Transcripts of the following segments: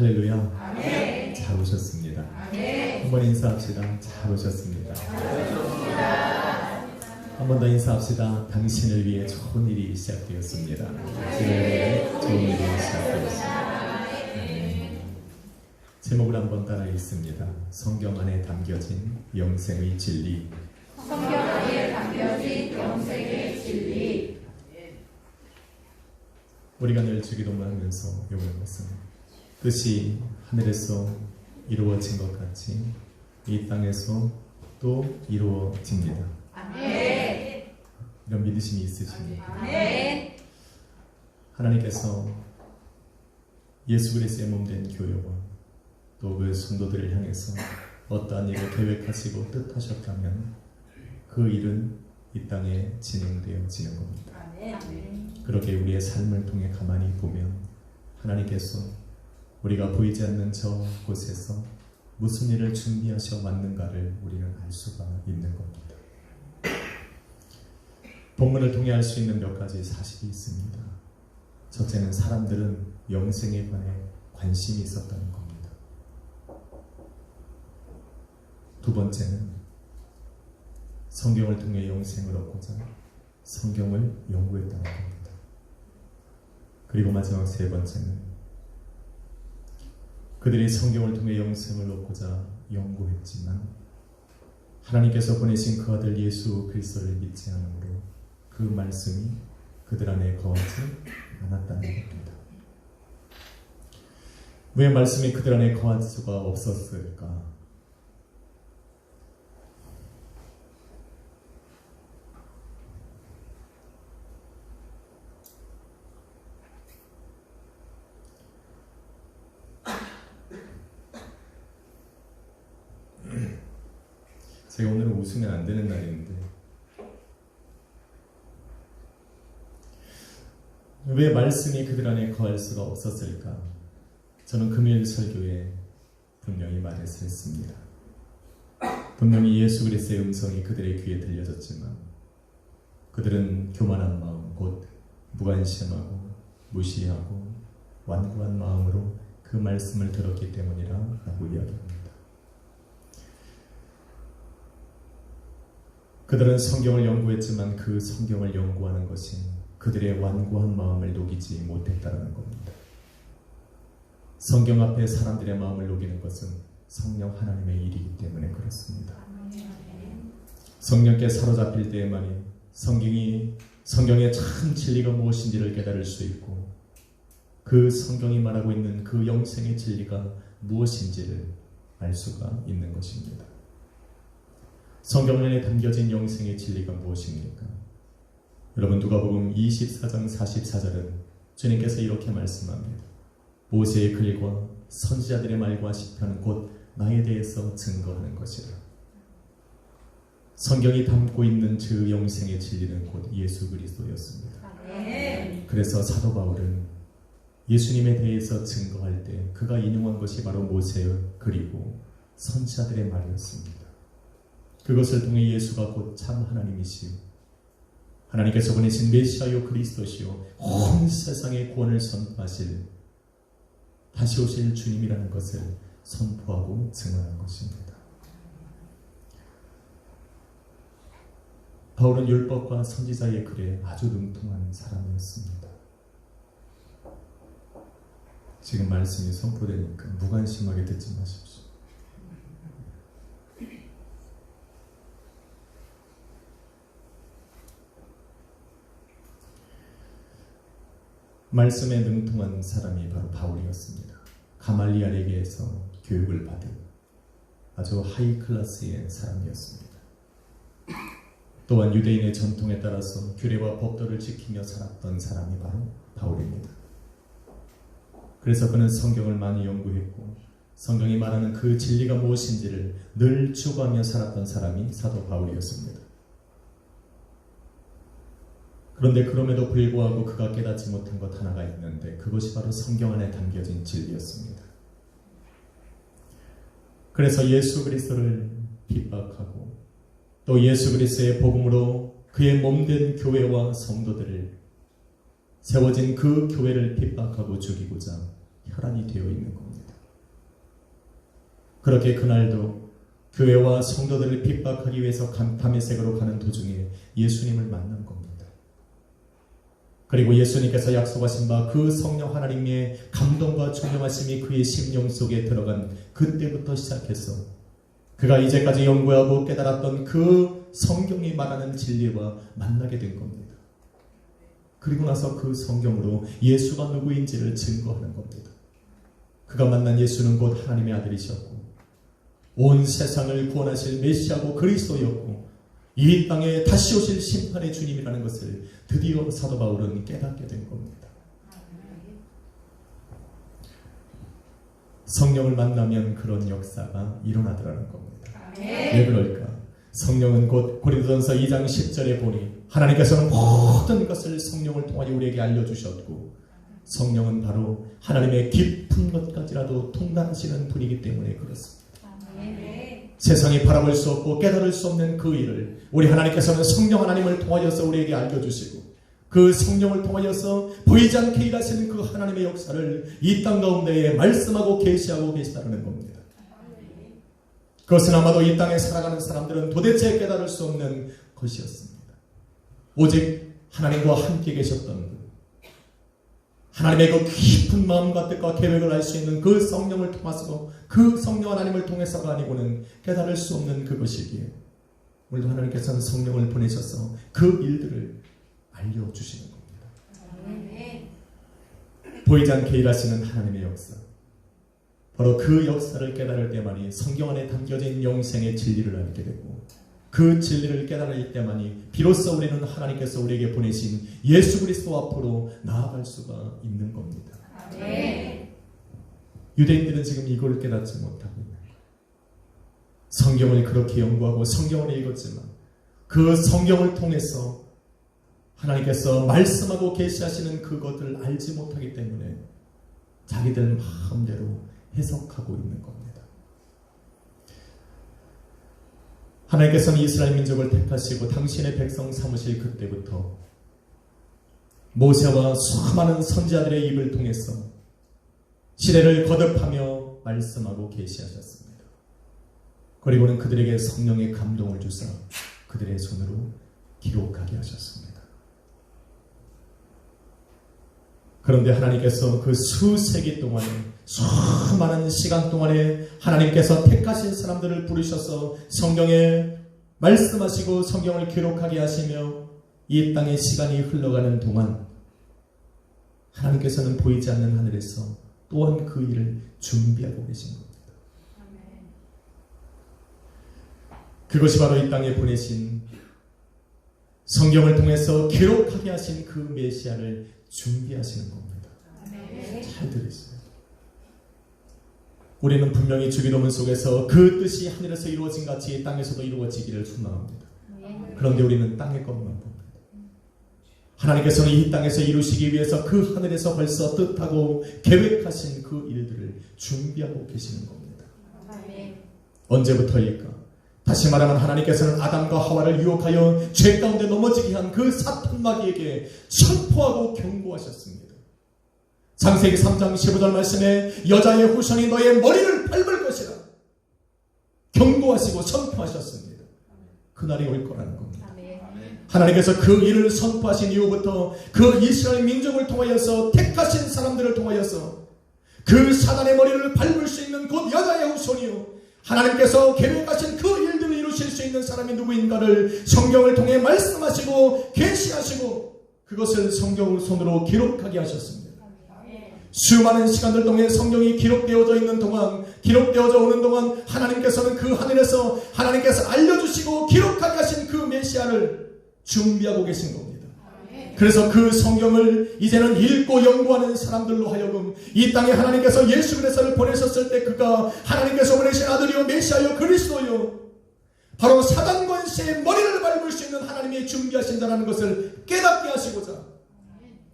할렐루야. 아멘. 잘 오셨습니다. 아멘. 한번 인사합시다. 잘 오셨습니다. 한 번 더 인사합시다. 당신을 위해 좋은 일이 시작되었습니다. 당신을 위해 좋은 일이 시작되었습니다. 제목을 한번 따라 읽습니다. 성경 안에 담겨진 영생의 진리. 성경 안에 담겨진 영생의 진리. 우리가 늘 주기도만 하면서 외우는 것은 뜻이 하늘에서 이루어진 것 같이 이 땅에서 또 이루어집니다. 아멘. 이런 믿으심이 있으십니까? 아멘. 하나님께서 예수 그리스도의 몸된 교회와 또 그 성도들을 향해서 어떠한 일을 계획하시고 뜻하셨다면 그 일은 이 땅에 진행되어지는 겁니다. 아멘. 그렇게 우리의 삶을 통해 가만히 보면 하나님께서 우리가 보이지 않는 저 곳에서 무슨 일을 준비하셔 왔는가를 우리는 알 수가 있는 겁니다. 본문을 통해 알 수 있는 몇 가지 사실이 있습니다. 첫째는 사람들은 영생에 관해 관심이 있었다는 겁니다. 두 번째는 성경을 통해 영생을 얻고자 성경을 연구했다는 겁니다. 그리고 마지막 세 번째는 그들이 성경을 통해 영생을 얻고자 연구했지만 하나님께서 보내신 그 아들 예수 그리스도를 믿지 않으므로 그 말씀이 그들 안에 거하지 않았다는 겁니다. 왜 말씀이 그들 안에 거할 수가 없었을까? 제가 오늘은 웃으면 안 되는 날인데 왜 말씀이 그들 안에 거할 수가 없었을까? 저는 금요일 설교에 분명히 말했습니다. 분명히 예수 그리스도의 음성이 그들의 귀에 들려졌지만 그들은 교만한 마음, 곧 무관심하고 무시하고 완고한 마음으로 그 말씀을 들었기 때문이라고 이야기합니다. 그들은 성경을 연구했지만 그 성경을 연구하는 것이 그들의 완고한 마음을 녹이지 못했다는 겁니다. 성경 앞에 사람들의 마음을 녹이는 것은 성령 하나님의 일이기 때문에 그렇습니다. 성령께 사로잡힐 때에만이 성경의 참 진리가 무엇인지를 깨달을 수 있고 그 성경이 말하고 있는 그 영생의 진리가 무엇인지를 알 수가 있는 것입니다. 성경 안에 담겨진 영생의 진리가 무엇입니까? 여러분 누가복음 24장 44절은 주님께서 이렇게 말씀합니다. 모세의 글과 선지자들의 말과 시편은 곧 나에 대해서 증거하는 것이라. 성경이 담고 있는 그 영생의 진리는 곧 예수 그리스도였습니다. 그래서 사도 바울은 예수님에 대해서 증거할 때 그가 인용한 것이 바로 모세의 글이고 선지자들의 말이었습니다. 그것을 통해 예수가 곧 참 하나님이시오 하나님께서 보내신 메시아요 그리스도시요 온 세상의 구원을 선포하실 다시 오실 주님이라는 것을 선포하고 증언한 것입니다. 바울은 율법과 선지자의 글에 아주 능통한 사람이었습니다. 지금 말씀이 선포되니까 무관심하게 듣지 마십시오. 말씀에 능통한 사람이 바로 바울이었습니다. 가말리엘에게서 교육을 받은 아주 하이 클래스의 사람이었습니다. 또한 유대인의 전통에 따라서 규례와 법도를 지키며 살았던 사람이 바로 바울입니다. 그래서 그는 성경을 많이 연구했고 성경이 말하는 그 진리가 무엇인지를 늘 추구하며 살았던 사람이 사도 바울이었습니다. 그런데 그럼에도 불구하고 그가 깨닫지 못한 것 하나가 있는데 그것이 바로 성경 안에 담겨진 진리였습니다. 그래서 예수 그리스도를 핍박하고 또 예수 그리스도의 복음으로 그의 몸된 교회와 성도들을 세워진 그 교회를 핍박하고 죽이고자 혈안이 되어 있는 겁니다. 그렇게 그날도 교회와 성도들을 핍박하기 위해서 다메섹으로 가는 도중에 예수님을 만난 겁니다. 그리고 예수님께서 약속하신 바 그 성령 하나님의 감동과 존경하심이 그의 심령 속에 들어간 그때부터 시작해서 그가 이제까지 연구하고 깨달았던 그 성경이 말하는 진리와 만나게 된 겁니다. 그리고 나서 그 성경으로 예수가 누구인지를 증거하는 겁니다. 그가 만난 예수는 곧 하나님의 아들이셨고 온 세상을 구원하실 메시아고 그리스도였고 이 땅에 다시 오실 심판의 주님이라는 것을 드디어 사도 바울은 깨닫게 된 겁니다. 성령을 만나면 그런 역사가 일어나더라는 겁니다. 왜 그럴까? 성령은 곧 고린도전서 2장 10절에 보니 하나님께서는 모든 것을 성령을 통하여 우리에게 알려주셨고 성령은 바로 하나님의 깊은 것까지라도 통달하시는 분이기 때문에 그렇습니다. 세상이 바라볼 수 없고 깨달을 수 없는 그 일을 우리 하나님께서는 성령 하나님을 통하여서 우리에게 알려주시고 그 성령을 통하여서 보이지 않게 일하시는 그 하나님의 역사를 이 땅 가운데에 말씀하고 계시하고 계시다는 겁니다. 그것은 아마도 이 땅에 살아가는 사람들은 도대체 깨달을 수 없는 것이었습니다. 오직 하나님과 함께 계셨던 분, 하나님의 그 깊은 마음과 뜻과 계획을 알 수 있는 그 성령을 통해서 그 성령 하나님을 통해서가 아니고는 깨달을 수 없는 그것이기에 오늘도 하나님께서는 성령을 보내셔서 그 일들을 알려주시는 겁니다. 보이지 않게 일하시는 하나님의 역사, 바로 그 역사를 깨달을 때만이 성경 안에 담겨진 영생의 진리를 알게 되고 그 진리를 깨달을 때만이 비로소 우리는 하나님께서 우리에게 보내신 예수 그리스도 앞으로 나아갈 수가 있는 겁니다. 유대인들은 지금 이걸 깨닫지 못하고 있는 거예요. 성경을 그렇게 연구하고 성경을 읽었지만 그 성경을 통해서 하나님께서 말씀하고 계시하시는 그것을 알지 못하기 때문에 자기들 마음대로 해석하고 있는 겁니다. 하나님께서는 이스라엘 민족을 택하시고 당신의 백성 삼으실 그때부터 모세와 수많은 선지자들의 입을 통해서 시대를 거듭하며 말씀하고 계시하셨습니다. 그리고는 그들에게 성령의 감동을 주사 그들의 손으로 기록하게 하셨습니다. 그런데 하나님께서 그 수세기 동안에 수많은 시간 동안에 하나님께서 택하신 사람들을 부르셔서 성경에 말씀하시고 성경을 기록하게 하시며 이 땅의 시간이 흘러가는 동안 하나님께서는 보이지 않는 하늘에서 또한 그 일을 준비하고 계신 겁니다. 그것이 바로 이 땅에 보내신 성경을 통해서 기록하게 하신 그 메시아를 준비하시는 겁니다. 잘 들으세요. 우리는 분명히 주기도문 속에서 그 뜻이 하늘에서 이루어진 같이 땅에서도 이루어지기를 소망합니다. 그런데 우리는 땅의 것만 봅니다. 하나님께서는 이 땅에서 이루시기 위해서 그 하늘에서 벌써 뜻하고 계획하신 그 일들을 준비하고 계시는 겁니다. 언제부터일까? 다시 말하면 하나님께서는 아담과 하와를 유혹하여 죄 가운데 넘어지게 한 그 사탄 마귀에게 선포하고 경고하셨습니다. 창세기 3장 15절 말씀에 여자의 후손이 너의 머리를 밟을 것이라 경고하시고 선포하셨습니다. 그날이 올 거라는 겁니다. 하나님께서 그 일을 선포하신 이후부터 그 이스라엘 민족을 통하여서 택하신 사람들을 통하여서 그 사단의 머리를 밟을 수 있는 곧 여자의 후손이요 하나님께서 계획하신 그 일들을 이루실 수 있는 사람이 누구인가를 성경을 통해 말씀하시고 계시하시고 그것을 성경을 손으로 기록하게 하셨습니다. 수많은 시간들 동안 성경이 기록되어져 있는 동안 기록되어져 오는 동안 하나님께서는 그 하늘에서 하나님께서 알려주시고 기록하게 하신 그 메시아를 준비하고 계신 겁니다. 그래서 그 성경을 이제는 읽고 연구하는 사람들로 하여금 이 땅에 하나님께서 예수 그리스도를 보내셨을 때 그가 하나님께서 보내신 아들이요 메시아요 그리스도요 바로 사단 권세의 머리를 밟을 수 있는 하나님의 준비하신 자라는 것을 깨닫게 하시고자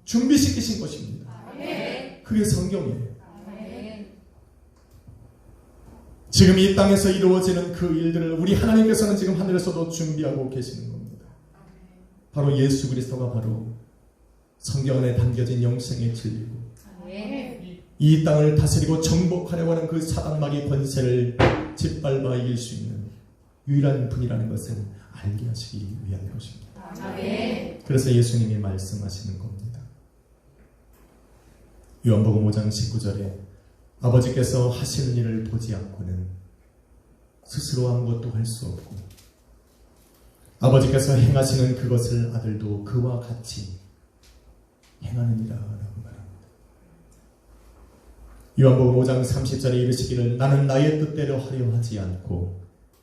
준비시키신 것입니다. 그게 성경이에요. 지금 이 땅에서 이루어지는 그 일들을 우리 하나님께서는 지금 하늘에서도 준비하고 계시는 겁니다. 바로 예수 그리스도가 바로 성경 안에 담겨진 영생의 진리고 이 땅을 다스리고 정복하려고 하는 그 사단마귀 권세를 짓밟아 이길 수 있는 유일한 분이라는 것을 알게 하시기 위한 것입니다. 아멘. 그래서 예수님이 말씀하시는 겁니다. 요한복음 5장 19절에 아버지께서 하시는 일을 보지 않고는 스스로 아무것도 할 수 없고 아버지께서 행하시는 그것을 아들도 그와 같이 행하느니라 라고 말합니다. 요한복음 5장 30절에 이르시기를 나는 나의 뜻대로 하려 하지 않고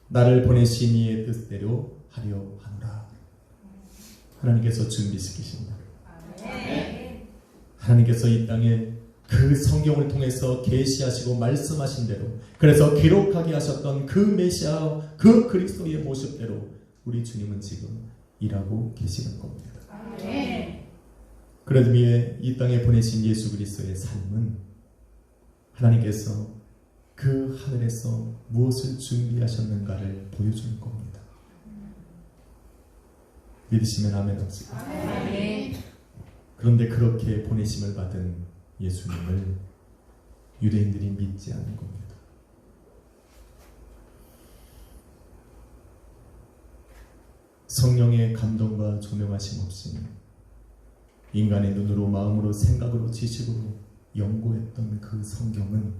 나를 보내신 이의 뜻대로 하려 하노라. 하나님께서 준비시키신다. 하나님께서 이 땅에 그 성경을 통해서 계시하시고 말씀하신 대로 그래서 기록하게 하셨던 그 메시아 그 그리스도의 모습대로 우리 주님은 지금 일하고 계시는 겁니다. 그러기에 이 땅에 보내신 예수 그리스도의 삶은 하나님께서 그 하늘에서 무엇을 준비하셨는가를 보여주는 겁니다. 믿으시면 아멘 하시고. 그런데 그렇게 보내심을 받은 예수님을 유대인들이 믿지 않는 겁니다. 성령의 감동과 조명하심 없이 인간의 눈으로 마음으로 생각으로 지식으로 연구했던 그 성경은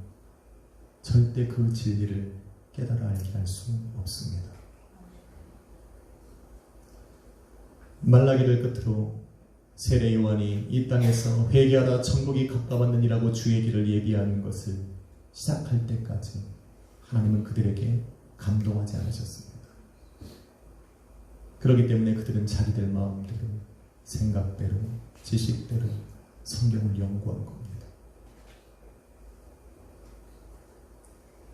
절대 그 진리를 깨달아 알게 할 수 없습니다. 말라기를 끝으로 세례 요한이 이 땅에서 회개하라 천국이 가까웠느니라고 주의 길을 예비하는 것을 시작할 때까지 하나님은 그들에게 감동하지 않으셨습니다. 그렇기 때문에 그들은 자기들 마음대로 생각대로 지식대로 성경을 연구한 겁니다.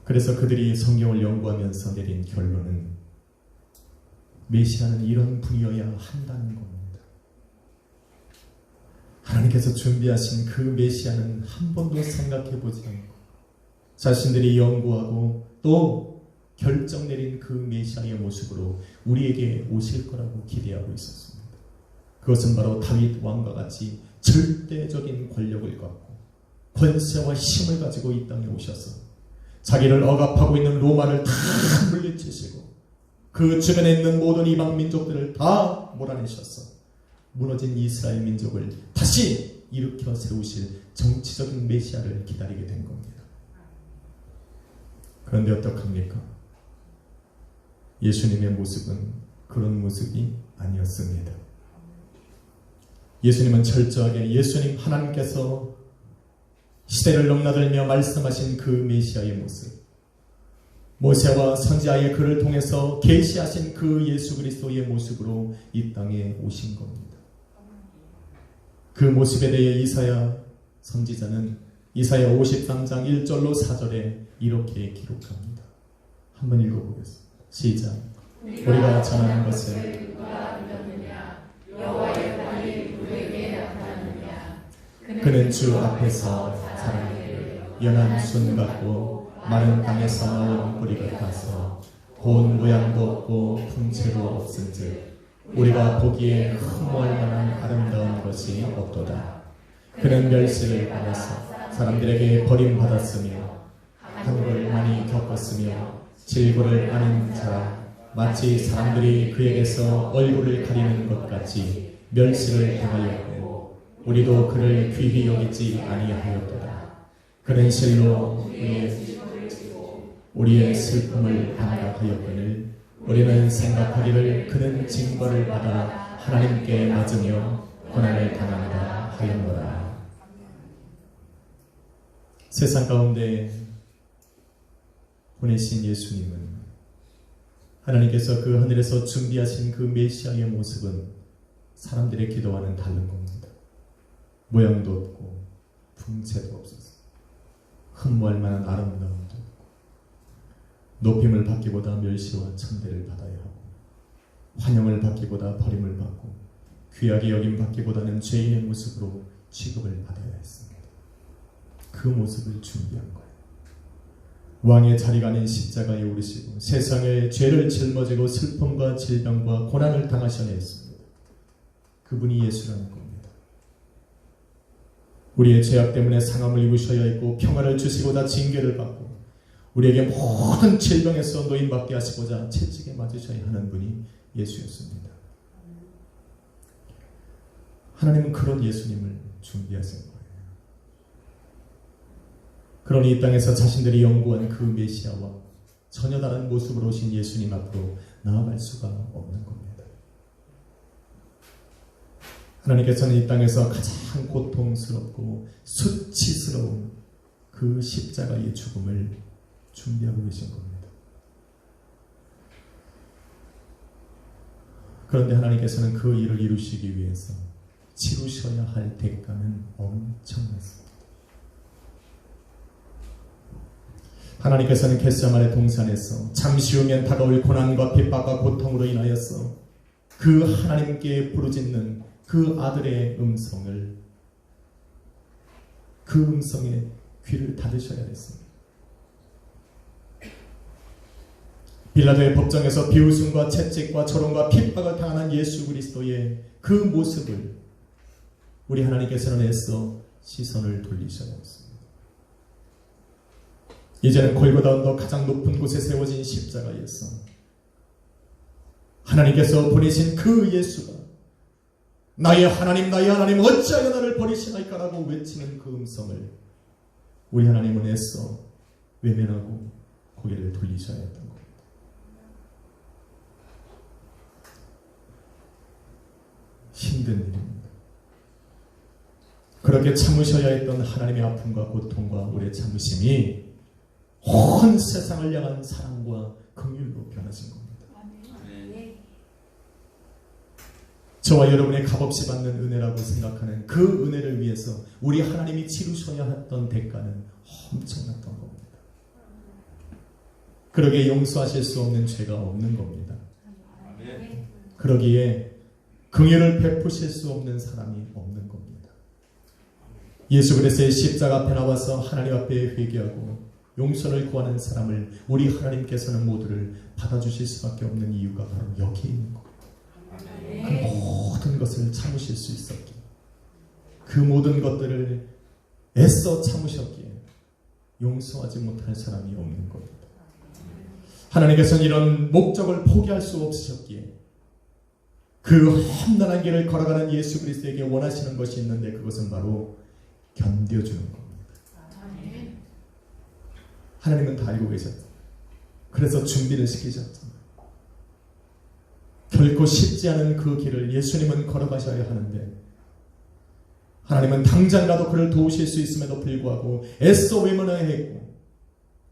그래서 그들이 성경을 연구하면서 내린 결론은 메시아는 이런 분이어야 한다는 겁니다. 하나님께서 준비하신 그 메시아는 한 번도 생각해보지 않고 자신들이 연구하고 또 결정 내린 그 메시아의 모습으로 우리에게 오실 거라고 기대하고 있었습니다. 그것은 바로 다윗 왕과 같이 절대적인 권력을 갖고 권세와 힘을 가지고 이 땅에 오셔서 자기를 억압하고 있는 로마를 다 물리치시고 그 주변에 있는 모든 이방 민족들을 다 몰아내셔서 무너진 이스라엘 민족을 다시 일으켜 세우실 정치적인 메시아를 기다리게 된 겁니다. 그런데 어떡합니까? 예수님의 모습은 그런 모습이 아니었습니다. 예수님은 철저하게 예수님 하나님께서 시대를 넘나들며 말씀하신 그 메시아의 모습, 모세와 선지자의 글을 통해서 계시하신 그 예수 그리스도의 모습으로 이 땅에 오신 겁니다. 그 모습에 대해 이사야 선지자는 이사야 53장 1절로 4절에 이렇게 기록합니다. 한번 읽어보겠습니다. 시작. 우리가 전하는 것을 그는 주 앞에서 자라기를 연한 순 같고 마른 땅에서 나온 뿌리 같아서 고운 모양도 없고 풍채도 없은즉 우리가 보기에 흠모할 만한 아름다운 것이 없도다. 그는 멸시를 받아서 사람들에게 버림받았으며 한국을 많이 겪었으며 질고를 아는 자라 마치 사람들이 그에게서 얼굴을 가리는 것 같이 멸시를 당하였고 우리도 그를 귀히 여기지 아니하였도다. 그는 실로 우리의 슬픔을 감당하였거늘 우리는 생각하기를 그는 징벌을 받아 하나님께 맞으며 고난을 당한다 하였노라. 세상 가운데 보내신 예수님은 하나님께서 그 하늘에서 준비하신 그 메시아의 모습은 사람들의 기도와는 다른 겁니다. 모양도 없고 풍채도 없어서 흠모할 만한 아름다움도 없고 높임을 받기보다 멸시와 천대를 받아야 하고 환영을 받기보다 버림을 받고 귀하게 여김 받기보다는 죄인의 모습으로 취급을 받아야 했습니다. 그 모습을 준비한 거예요. 왕의 자리가 아닌 십자가에 오르시고 세상의 죄를 짊어지고 슬픔과 질병과 고난을 당하셔냈습니다. 그분이 예수라는 겁니다. 우리의 죄악 때문에 상함을 입으셔야 했고 평화를 주시고자 징계를 받고 우리에게 모든 질병에서 노임받게 하시고자 채찍에 맞으셔야 하는 분이 예수였습니다. 하나님은 그런 예수님을 준비하신 거예요. 그러니 이 땅에서 자신들이 연구한 그 메시아와 전혀 다른 모습으로 오신 예수님 앞으로 나아갈 수가 없는 겁니다. 하나님께서는 이 땅에서 가장 고통스럽고 수치스러운 그 십자가의 죽음을 준비하고 계신 겁니다. 그런데 하나님께서는 그 일을 이루시기 위해서 치르셔야 할 대가는 엄청났습니다. 하나님께서는 겟세마네 동산에서 잠시 후면 다가올 고난과 핍박과 고통으로 인하여서 그 하나님께 부르짖는 그 아들의 음성을, 그 음성에 귀를 닫으셔야 했습니다. 빌라도의 법정에서 비웃음과 채찍과 조롱과 핍박을 당하는 예수 그리스도의 그 모습을 우리 하나님께서는 애써 시선을 돌리셔야 했습니다. 이제는 골고다 언덕 가장 높은 곳에 세워진 십자가에서 하나님께서 보내신 그 예수가 나의 하나님 어찌하여 나를 버리시나이까라고 외치는 그 음성을 우리 하나님은 애써 외면하고 고개를 돌리셔야 했던 겁니다. 힘든 일입니다. 그렇게 참으셔야 했던 하나님의 아픔과 고통과 우리의 참으심이 온 세상을 향한 사랑과 긍휼로 변하신 겁니다. 저와 여러분의 값없이 받는 은혜라고 생각하는 그 은혜를 위해서 우리 하나님이 치르셔야 했던 대가는 엄청났던 겁니다. 그러기에 용서하실 수 없는 죄가 없는 겁니다. 그러기에 긍휼을 베푸실 수 없는 사람이 없는 겁니다. 예수 그리스도의 십자가 앞에 나와서 하나님 앞에 회개하고 용서를 구하는 사람을 우리 하나님께서는 모두를 받아주실 수밖에 없는 이유가 바로 여기에 있는 겁니다. 그 모든 것을 참으실 수 있었기에, 그 모든 것들을 애써 참으셨기에 용서하지 못할 사람이 없는 겁니다. 하나님께서는 이런 목적을 포기할 수 없으셨기에 그 험난한 길을 걸어가는 예수 그리스도에게 원하시는 것이 있는데 그것은 바로 견뎌주는 겁니다. 하나님은 다 알고 계셨죠. 그래서 준비를 시키셨죠. 결코 쉽지 않은 그 길을 예수님은 걸어가셔야 하는데 하나님은 당장이라도 그를 도우실 수 있음에도 불구하고 애써 외면해야 했고,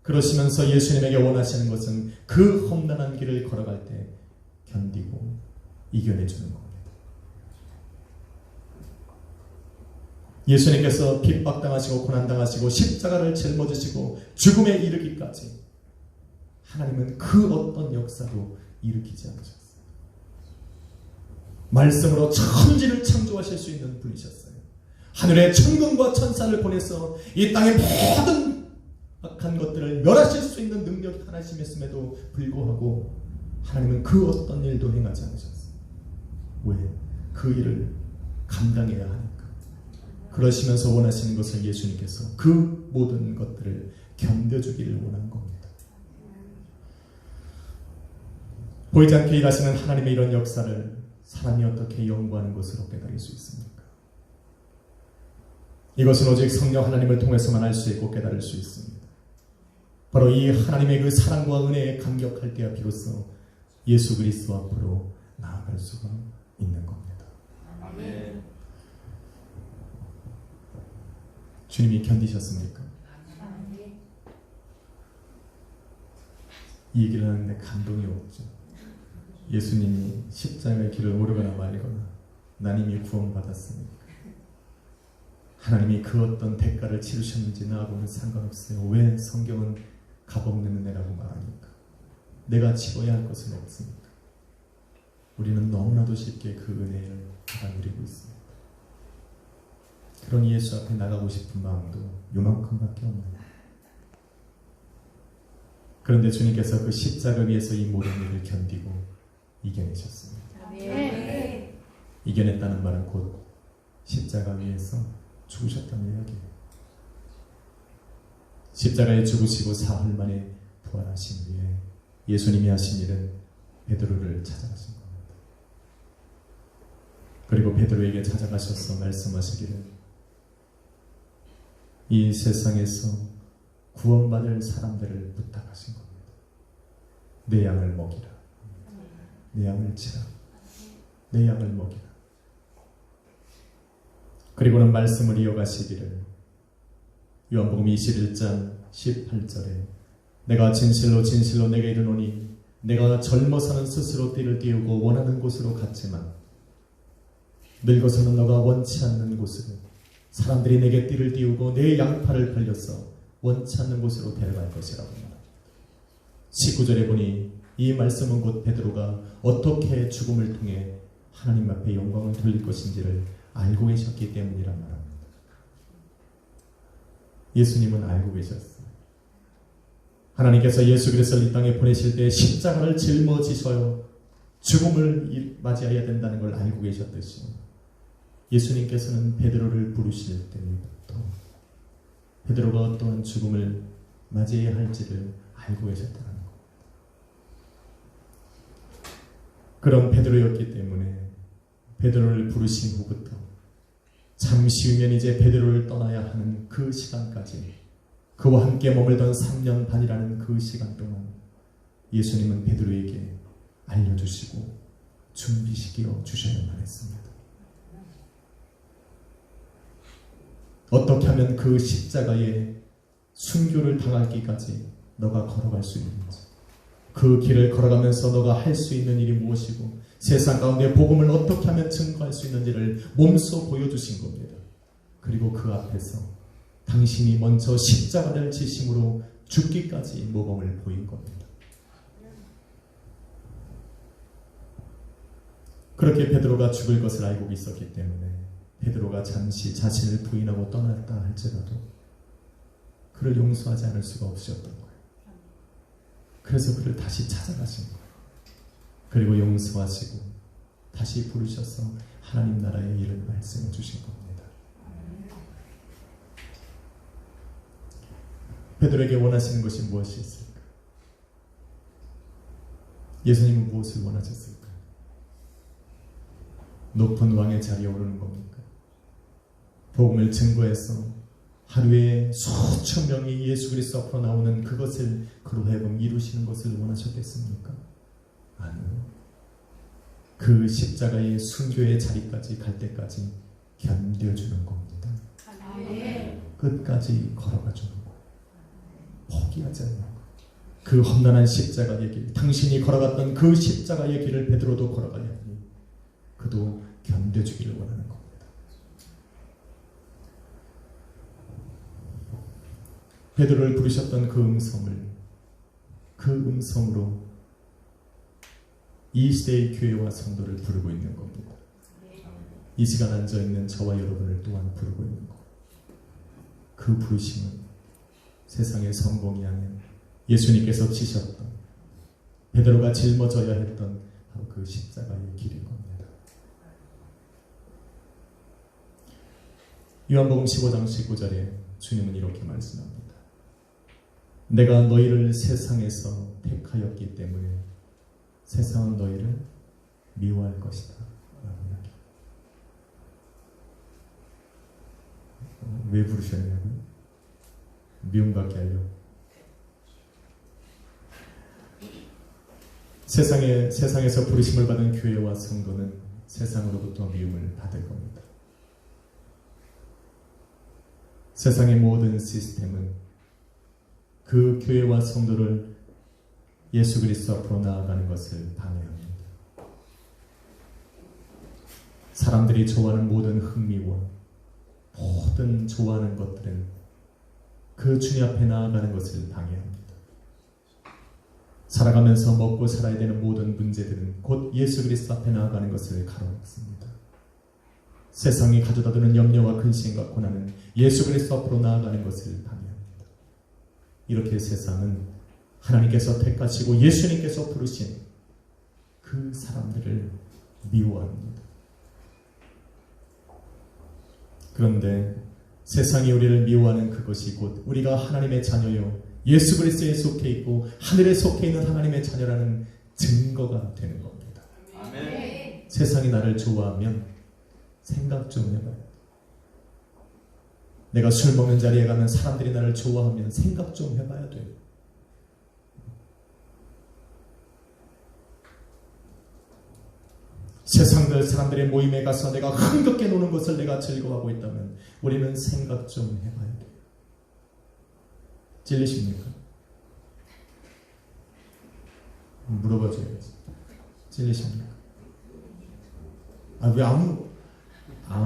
그러시면서 예수님에게 원하시는 것은 그 험난한 길을 걸어갈 때 견디고 이겨내주는 겁니다. 예수님께서 핍박당하시고 고난당하시고 십자가를 짊어지시고 죽음에 이르기까지 하나님은 그 어떤 역사도 일으키지 않으셨어요. 말씀으로 천지를 창조하실 수 있는 분이셨어요. 하늘에 천군과 천사를 보내서 이 땅의 모든 악한 것들을 멸하실 수 있는 능력이 하나님이었음에도 불구하고 하나님은 그 어떤 일도 행하지 않으셨어요. 왜? 그 일을 감당해야 하니까. 그러시면서 원하시는 것을 예수님께서 그 모든 것들을 견뎌주기를 원한 겁니다. 보이지 않게 일하시는 하나님의 이런 역사를 사람이 어떻게 연구하는 것으로 깨달을 수 있습니까? 이것은 오직 성령 하나님을 통해서만 알 수 있고 깨달을 수 있습니다. 바로 이 하나님의 그 사랑과 은혜에 감격할 때야 비로소 예수 그리스도 앞으로 나아갈 수가 있는 겁니다. 아멘. 주님이 견디셨습니까? 이 얘기를 하는데 감동이 없죠. 예수님이 십자가의 길을 오르거나 말거나 난 이미 구원받았습니까? 하나님이 그 어떤 대가를 치르셨는지 나하고는 상관없어요. 왜 성경은 값없는 은혜라고 말하니까? 내가 치러야 할 것은 없습니까? 우리는 너무나도 쉽게 그 은혜를 받아 누리고 있습니다. 그런 예수 앞에 나가고 싶은 마음도 요만큼밖에 없는 거예요. 그런데 주님께서 그 십자가 위에서 이 모든 일을 견디고 이겨내셨습니다. 이겨냈다는 말은 곧 십자가 위에서 죽으셨다는 이야기예요. 십자가에 죽으시고 사흘 만에 부활하신 후에 예수님이 하신 일은 베드로를 찾아가신 겁니다. 그리고 베드로에게 찾아가셔서 말씀하시기를 이 세상에서 구원받을 사람들을 부탁하신 겁니다. 내 양을 먹이라. 내 양을 치라. 내 양을 먹이라. 그리고는 말씀을 이어가시기를 요한복음 21장 18절에 내가 진실로 진실로 내게 이르노니 내가 젊어서는 스스로 띠를 띄우고 원하는 곳으로 갔지만 늙어서는 너가 원치 않는 곳으로 사람들이 내게 띠를 띄우고 내 양팔을 벌려서 원치 않는 곳으로 데려갈 것이라고 말합니다. 19절에 보니 이 말씀은 곧 베드로가 어떻게 죽음을 통해 하나님 앞에 영광을 돌릴 것인지를 알고 계셨기 때문이란 말합니다. 예수님은 알고 계셨어요. 하나님께서 예수 그리스도를 이 땅에 보내실 때 십자가를 짊어지셔 죽음을 맞이해야 된다는 걸 알고 계셨듯이 예수님께서는 베드로를 부르실 때부터 베드로가 어떠한 죽음을 맞이해야 할지를 알고 계셨다는 것. 그런 베드로였기 때문에 베드로를 부르신 후부터 잠시 후면 이제 베드로를 떠나야 하는 그 시간까지 그와 함께 머물던 3년 반이라는 그 시간 동안 예수님은 베드로에게 알려주시고 준비시켜 주셔야만 했습니다. 어떻게 하면 그 십자가에 순교를 당하기까지 너가 걸어갈 수 있는지, 그 길을 걸어가면서 너가 할 수 있는 일이 무엇이고 세상 가운데 복음을 어떻게 하면 증거할 수 있는지를 몸소 보여주신 겁니다. 그리고 그 앞에서 당신이 먼저 십자가를 지심으로 죽기까지 모범을 보인 겁니다. 그렇게 베드로가 죽을 것을 알고 있었기 때문에 베드로가 잠시 자신을 부인하고 떠났다 할지라도 그를 용서하지 않을 수가 없었던 거예요. 그래서 그를 다시 찾아가신 거예요. 그리고 용서하시고 다시 부르셔서 하나님 나라의 일을 말씀해 주신 겁니다. 베드로에게 원하시는 것이 무엇이 있을까? 예수님은 무엇을 원하셨을까? 높은 왕의 자리에 오르는 겁니까? 복음을 증거해서 하루에 수천 명이 예수 그리스도 앞으로 나오는 그것을 그로 하여금 이루시는 것을 원하셨겠습니까? 아니요. 그 십자가의 순교의 자리까지 갈 때까지 견뎌주는 겁니다. 끝까지 걸어가주는 거예요. 포기하지 않는 거예요. 그 험난한 십자가의 길, 당신이 걸어갔던 그 십자가의 길을 베드로도 걸어가야 하니 그도 견뎌주기를 원하는 겁니다. 베드로를 부르셨던 그 음성을, 그 음성으로 이 시대의 교회와 성도를 부르고 있는 겁니다. 이 시간 앉아있는 저와 여러분을 또한 부르고 있는 것. 그 부르심은 세상의 성공이 아닌 예수님께서 지셨던, 베드로가 짊어져야 했던 바로 그 십자가의 길인 겁니다. 요한복음 15장 19절에 주님은 이렇게 말씀합니다. 내가 너희를 세상에서 택하였기 때문에 세상은 너희를 미워할 것이다. 왜 부르셨냐고요? 미움받게 하려고. 세상에서 부르심을 받은 교회와 성도는 세상으로부터 미움을 받을 겁니다. 세상의 모든 시스템은 그 교회와 성도를 예수 그리스도 앞으로 나아가는 것을 방해합니다. 사람들이 좋아하는 모든 흥미와 모든 좋아하는 것들은 그 주님 앞에 나아가는 것을 방해합니다. 살아가면서 먹고 살아야 되는 모든 문제들은 곧 예수 그리스도 앞에 나아가는 것을 가로막습니다. 세상이 가져다주는 염려와 근심과 고난은 예수 그리스도 앞으로 나아가는 것을 방해합니다. 이렇게 세상은 하나님께서 택하시고 예수님께서 부르신 그 사람들을 미워합니다. 그런데 세상이 우리를 미워하는 그것이 곧 우리가 하나님의 자녀요 예수 그리스도에 속해 있고 하늘에 속해 있는 하나님의 자녀라는 증거가 되는 겁니다. 아멘. 세상이 나를 좋아하면 생각 좀 해봐요. 내가 술 먹는 자리에 가면 사람들이 나를 좋아하면 생각 좀 해봐야 돼요. 세상들 사람들의 모임에 가서 내가 흥겹게 노는 것을 내가 즐거워하고 있다면 우리는 생각 좀 해봐야 돼요. 찔리십니까? 물어봐줘야지. 찔리십니까?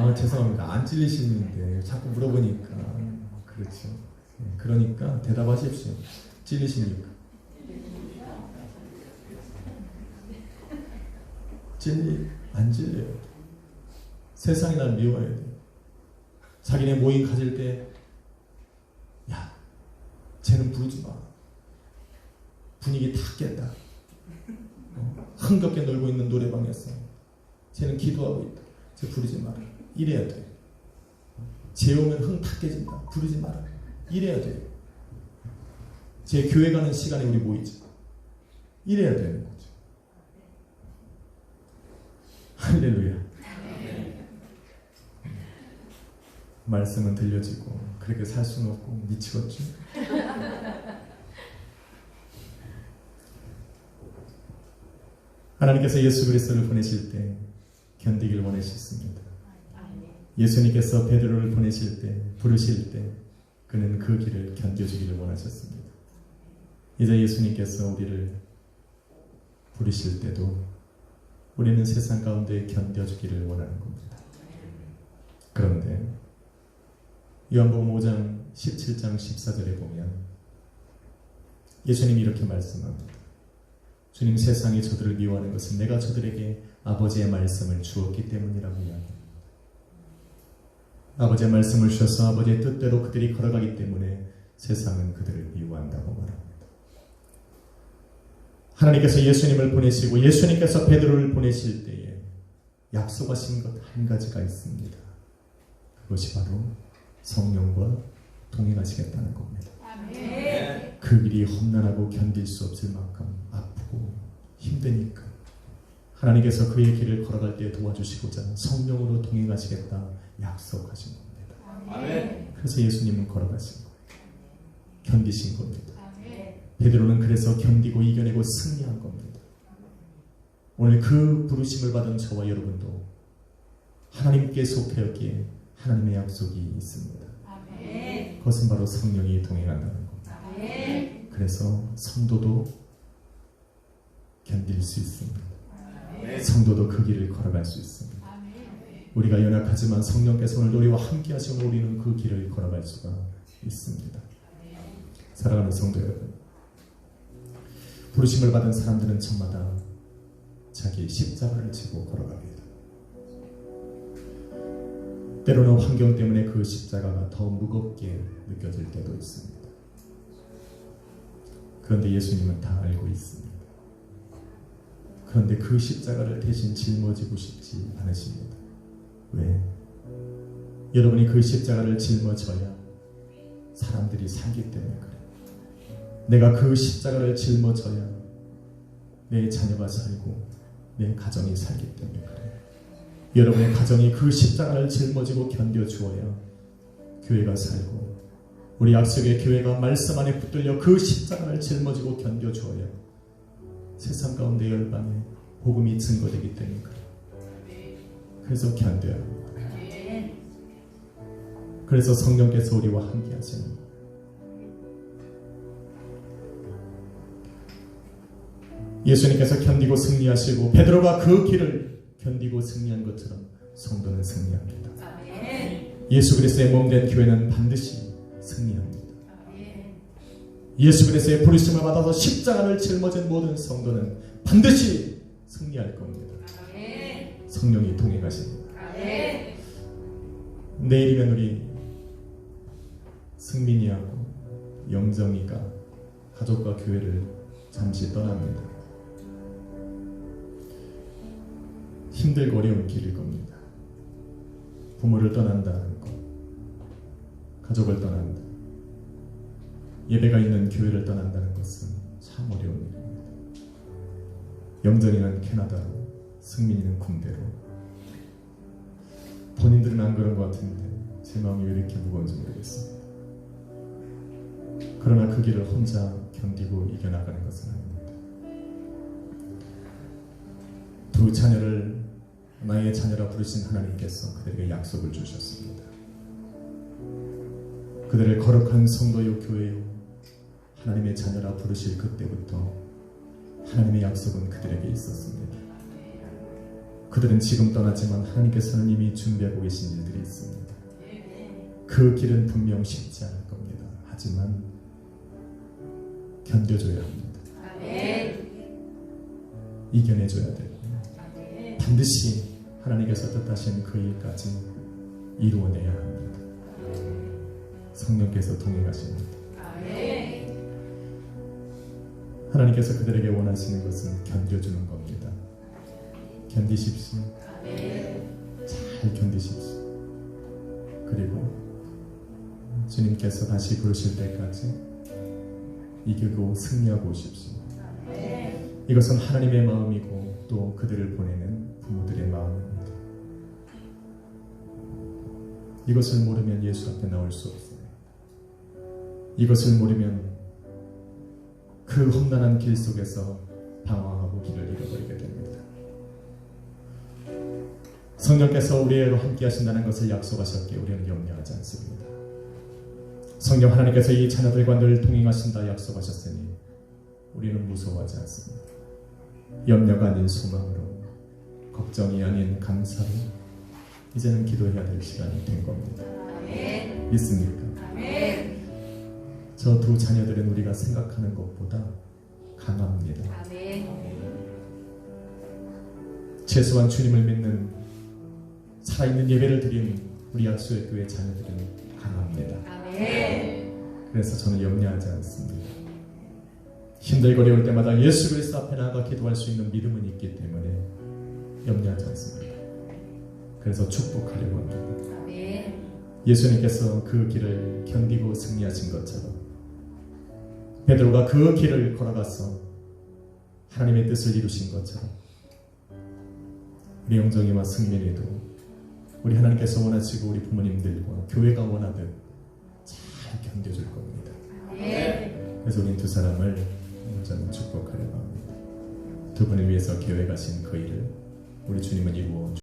왜 죄송합니다. 안 찔리시는데 자꾸 물어보니까. 그렇죠. 그러니까 대답하십시오. 찔리십니까? 안 찔려요. 세상이 날 미워해야 돼요. 자기네 모임 가질 때 야, 쟤는 부르지 마. 분위기 다 깼다. 흥겹게 놀고 있는 노래방에서 쟤는 기도하고 있다. 쟤 부르지 마라. 이래야 돼. 쟤 오면 흥 다 깨진다. 부르지 마라. 이래야 돼. 쟤 교회 가는 시간에 우리 모이지. 이래야 되는 거죠. 할렐루야. 말씀은 들려지고 그렇게 살 수는 없고 미치겠죠. 하나님께서 예수 그리스도를 보내실 때 견디길 원하셨습니다. 예수님께서 베드로를 보내실 때 부르실 때 그는 그 길을 견뎌주기를 원하셨습니다. 이제 예수님께서 우리를 부르실 때도 우리는 세상 가운데 견뎌주기를 원하는 겁니다. 그런데 요한복음 5장 17장 14절에 보면 예수님이 이렇게 말씀합니다. 주님 세상이 저들을 미워하는 것은 내가 저들에게 아버지의 말씀을 주었기 때문이라고 이야기합니다. 아버지의 말씀을 주셔서 아버지의 뜻대로 그들이 걸어가기 때문에 세상은 그들을 미워한다고 말합니다. 하나님께서 예수님을 보내시고 예수님께서 베드로를 보내실 때에 약속하신 것 한 가지가 있습니다. 그것이 바로 성령과 동행하시겠다는 겁니다. 아멘. 그 길이 험난하고 견딜 수 없을 만큼 아프고 힘드니까 하나님께서 그의 길을 걸어갈 때 도와주시고자 성령으로 동행하시겠다 약속하신 겁니다. 아멘. 그래서 예수님은 걸어가신 거예요. 견디신 겁니다. 아멘. 베드로는 그래서 견디고 이겨내고 승리한 겁니다. 오늘 그 부르심을 받은 저와 여러분도 하나님께 속하였기에 하나님의 약속이 있습니다. 아멘. 그것은 바로 성령이 동행한다는 겁니다. 아멘. 그래서 성도도 견딜 수 있습니다. 아멘. 성도도 그 길을 걸어갈 수 있습니다. 아멘. 우리가 연약하지만 성령께서 오늘 우리와 함께 하시면 우리는 그 길을 걸어갈 수가 있습니다. 사랑하는 성도 여러분, 부르심을 받은 사람들은 저마다 자기 십자가를 지고 걸어갑니다. 때로는 환경 때문에 그 십자가가 더 무겁게 느껴질 때도 있습니다. 그런데 예수님은 다 알고 있습니다. 그런데 그 십자가를 대신 짊어지고 싶지 않으십니다. 왜? 여러분이 그 십자가를 짊어져야 사람들이 살기 때문에 그래요. 내가 그 십자가를 짊어져야 내 자녀가 살고 내 가정이 살기 때문에 그래요. 여러분의 가정이 그 십자가를 짊어지고 견뎌주어야 교회가 살고 우리 약속의 교회가 말씀 안에 붙들려 그 십자가를 짊어지고 견뎌주어야 세상 가운데 열방에 복음이 증거되기 때문에 그래요. 그래서 견뎌야 합니다. 그래서 성령께서 우리와 함께 하시는 거예요. 예수님께서 견디고 승리하시고 베드로가 그 길을 견디고 승리한 것처럼 성도는 승리합니다. 예수 그리스도의 몸된 교회는 반드시 승리합니다. 예수 그리스도의 부르심을 받아서 십자가를 짊어진 모든 성도는 반드시 승리할 겁니다. 성령이 동행하십니다. 내일이면 우리 승민이하고 영정이가 가족과 교회를 잠시 떠납니다. 힘들고 어려운 길일 겁니다. 부모를 떠난다는 것, 가족을 떠난다. 예배가 있는 교회를 떠난다는 것은 참 어려운 일입니다. 영전이는 캐나다로, 승민이는 군대로. 본인들은 안 그런 것 같은데 제 마음이 왜 이렇게 무거운지 모르겠습니다. 그러나 그 길을 혼자 견디고 이겨나가는 것은 아닙니다. 두 자녀를 나의 자녀라 부르신 하나님께서 그들에게 약속을 주셨습니다. 그들을 거룩한 성도요 교회요 하나님의 자녀라 부르실 그때부터 하나님의 약속은 그들에게 있었습니다. 그들은 지금 떠나지만 하나님께서는 이미 준비하고 계신 일들이 있습니다. 그 길은 분명 쉽지 않을 겁니다. 하지만 견뎌줘야 합니다. 이겨내줘야 되고 반드시 하나님께서 뜻하신 그 일까지 이루어내야 합니다. 성령께서 동행하십니다. 하나님께서 그들에게 원하시는 것은 견뎌주는 겁니다. 견디십시오. 잘 견디십시오. 그리고 주님께서 다시 부르실 때까지 이기고 승리하고 오십시오. 이것은 하나님의 마음이고 또 그들을 보내는 부모들의 마음입니다. 이것을 모르면 예수 앞에 나올 수 없어요. 이것을 모르면 그 험난한 길 속에서 방황하고 길을 잃어버리게 됩니다. 성령께서 우리로 함께 하신다는 것을 약속하셨기에 우리는 염려하지 않습니다. 성령 하나님께서 이 자녀들과 늘 동행하신다 약속하셨으니 우리는 무서워하지 않습니다. 염려가 아닌 소망으로, 걱정이 아닌 감사로 이제는 기도해야 될 시간이 된 겁니다. 믿습니까? 저 두 자녀들은 우리가 생각하는 것보다 강합니다. 최소한 주님을 믿는 살아있는 예배를 드린 우리 약수의 교회 자녀들은 강합니다. 그래서 저는 염려하지 않습니다. 힘들고 어려울 때마다 예수 그리스도 앞에 나아가 기도할 수 있는 믿음은 있기 때문에 염려하지 않습니다. 그래서 축복하려고 합니다. 예수님께서 그 길을 견디고 승리하신 것처럼 베드로가 그 길을 걸어가서 하나님의 뜻을 이루신 것처럼 우리 영정이와 승민이도 우리 하나님께서 원하시고 우리 부모님들과 교회가 원하듯 잘 견뎌줄 겁니다. 그래서 우리 두 사람을 저는 축복하려고 합니다. 두 분을 위해서 계획하신 그 일을 우리 주님은 이루어